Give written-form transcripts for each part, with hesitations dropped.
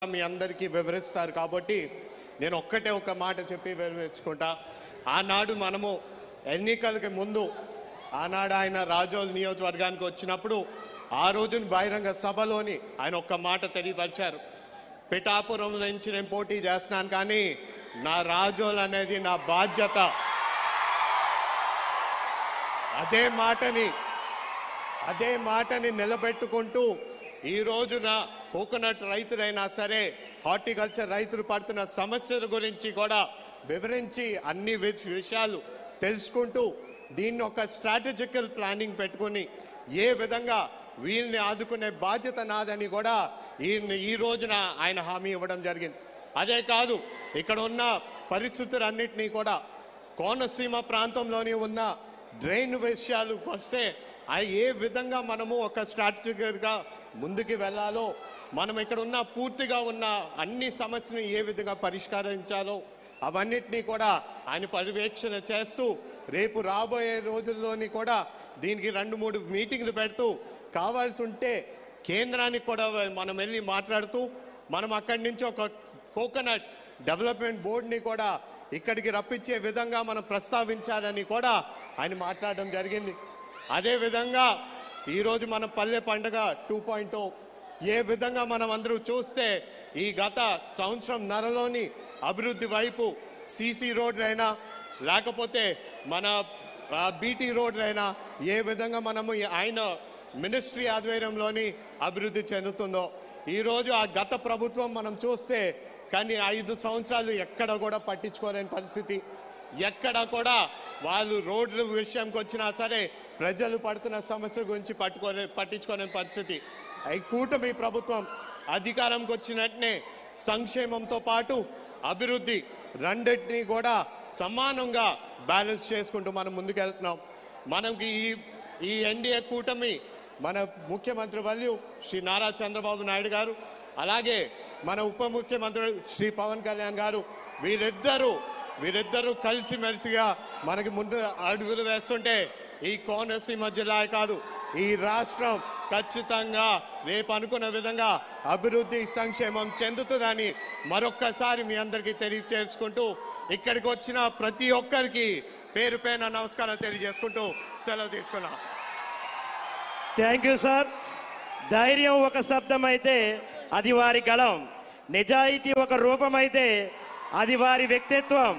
మీ అందరికీ వివరిస్తారు కాబట్టి నేను ఒక్కటే ఒక మాట చెప్పి వివరించుకుంటా. ఆనాడు మనము ఎన్నికలకి ముందు ఆనాడు ఆయన రాజోల్ నియోజకవర్గానికి వచ్చినప్పుడు ఆ రోజున బహిరంగ సభలోని ఆయన ఒక్క మాట తెలియపరిచారు. పిఠాపురం నుంచి నేను పోటీ చేస్తున్నాను, కానీ నా రాజోల్ అనేది నా బాధ్యత. అదే మాటని నిలబెట్టుకుంటూ ఈ రోజున కోకోనట్ రైతులైనా సరే, హార్టికల్చర్ రైతులు పడుతున్న సమస్యల గురించి కూడా వివరించి అన్ని విషయాలు తెలుసుకుంటూ దీన్ని ఒక స్ట్రాటజికల్ ప్లానింగ్ పెట్టుకుని ఏ విధంగా వీళ్ళని ఆదుకునే బాధ్యత నాదని కూడా ఈ రోజున ఆయన హామీ ఇవ్వడం జరిగింది. అదే కాదు, ఇక్కడ ఉన్న పరిస్థితులన్నింటినీ కూడా కోనసీమ ప్రాంతంలోని ఉన్న డ్రైన్ విషయాలకు వస్తే ఏ విధంగా మనము ఒక స్ట్రాటజికల్గా ముందుకు వెళ్ళాలో, మనం ఇక్కడ ఉన్న పూర్తిగా ఉన్న అన్ని సమస్యలను ఏ విధంగా పరిష్కరించాలో అవన్నిటినీ కూడా ఆయన పర్యవేక్షణ చేస్తూ రేపు రాబోయే రోజుల్లోని కూడా దీనికి 2-3 మీటింగ్లు పెడుతూ కావాల్సి ఉంటే కేంద్రానికి కూడా మనం వెళ్ళి మాట్లాడుతూ మనం అక్కడి నుంచి ఒక కోకోనట్ డెవలప్మెంట్ బోర్డుని కూడా ఇక్కడికి రప్పించే విధంగా మనం ప్రస్తావించాలని కూడా ఆయన మాట్లాడడం జరిగింది. అదేవిధంగా ఈరోజు మన పల్లె పండుగ 2.0 ఏ విధంగా మనం అందరూ చూస్తే ఈ గత సంవత్సరం నరలోని అభివృద్ధి వైపు సీసీ రోడ్లైనా లేకపోతే మన బీటీ రోడ్లైనా ఏ విధంగా మనము ఆయన మినిస్ట్రీ ఆధ్వర్యంలోని అభివృద్ధి చెందుతుందో ఈరోజు ఆ గత ప్రభుత్వం మనం చూస్తే కానీ 5 సంవత్సరాలు ఎక్కడ కూడా పట్టించుకోలేని పరిస్థితి. ఎక్కడ కూడా వాళ్ళు రోడ్ల విషయంకి వచ్చినా సరే ప్రజలు పడుతున్న సమస్యల గురించి పట్టించుకోలేని పరిస్థితి. ఈ కూటమి ప్రభుత్వం అధికారంకి వచ్చినట్నే సంక్షేమంతో పాటు అభివృద్ధి రెండింటినీ కూడా సమానంగా బ్యాలెన్స్ చేసుకుంటూ మనం ముందుకెళ్తున్నాం. మనకి ఈ ఎన్డీఏ కూటమి మన ముఖ్యమంత్రి వర్యులు శ్రీ నారా చంద్రబాబు నాయుడు గారు, అలాగే మన ఉప ముఖ్యమంత్రి శ్రీ పవన్ కళ్యాణ్ గారు, వీరిద్దరూ కలిసిమెలిసిగా మనకి ముందు అడుగులు వేస్తుంటే ఈ కోనసీమ జిల్లా కాదు, ఈ రాష్ట్రం ఖచ్చితంగా రేపు అనుకున్న విధంగా అభివృద్ధి సంక్షేమం చెందుతుందని మరొక్కసారి మీ అందరికీ తెలియజేసుకుంటూ ఇక్కడికి వచ్చిన ప్రతి ఒక్కరికి పేరు పేరున నమస్కారం తెలియజేసుకుంటూ సెలవు తీసుకున్నాం. Thank you sir. ధైర్యం ఒక శబ్దం అయితే అది వారి గళం, నిజాయితీ ఒక రూపం అయితే అది వారి వ్యక్తిత్వం,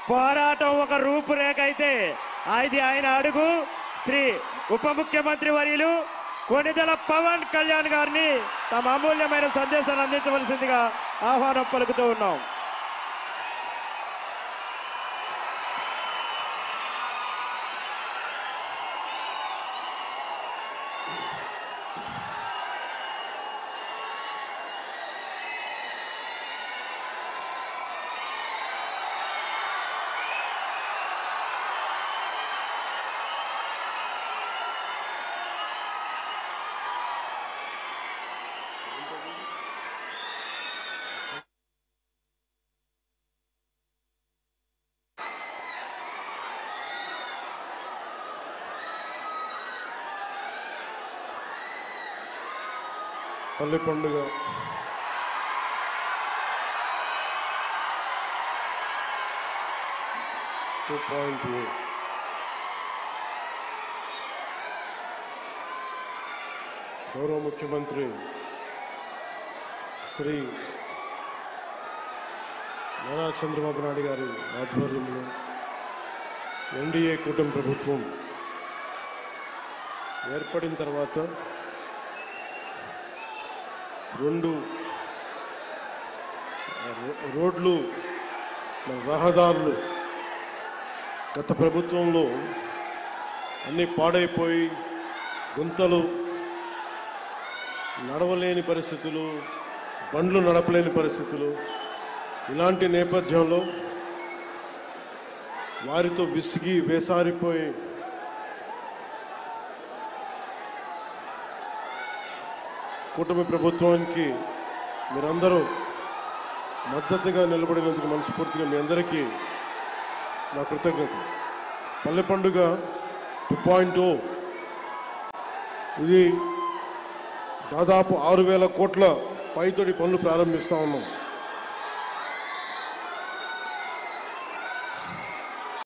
పోరాటం ఒక రూపురేఖ అయితే అది ఆయన అడుగు. శ్రీ ఉప ముఖ్యమంత్రి వర్యులు కొణిదెల పవన్ కళ్యాణ్ గారిని తమ అమూల్యమైన సందేశాన్ని అందించవలసిందిగా ఆహ్వానం పలుకుతూ ఉన్నాం. పల్లె పండుగ గౌరవ ముఖ్యమంత్రి శ్రీ నారా చంద్రబాబు నాయుడు గారి ఆధ్వర్యంలో ఎన్డీఏ కూటమి ప్రభుత్వం ఏర్పడిన తర్వాత 2 రోడ్లు రహదారులు గత ప్రభుత్వంలో అన్నీ పాడైపోయి గుంతలు, నడవలేని పరిస్థితులు, బండ్లు నడపలేని పరిస్థితులు. ఇలాంటి నేపథ్యంలో వారితో విసిగి వేసారిపోయి కూటమి ప్రభుత్వానికి మీరందరూ మద్దతుగా నిలబడినందుకు మనస్ఫూర్తిగా మీ అందరికీ నా కృతజ్ఞతలు. పల్లె పండుగ 2.0 ఇది దాదాపు 6,000 కోట్ల పైతొడి పనులు ప్రారంభిస్తూ ఉన్నాం.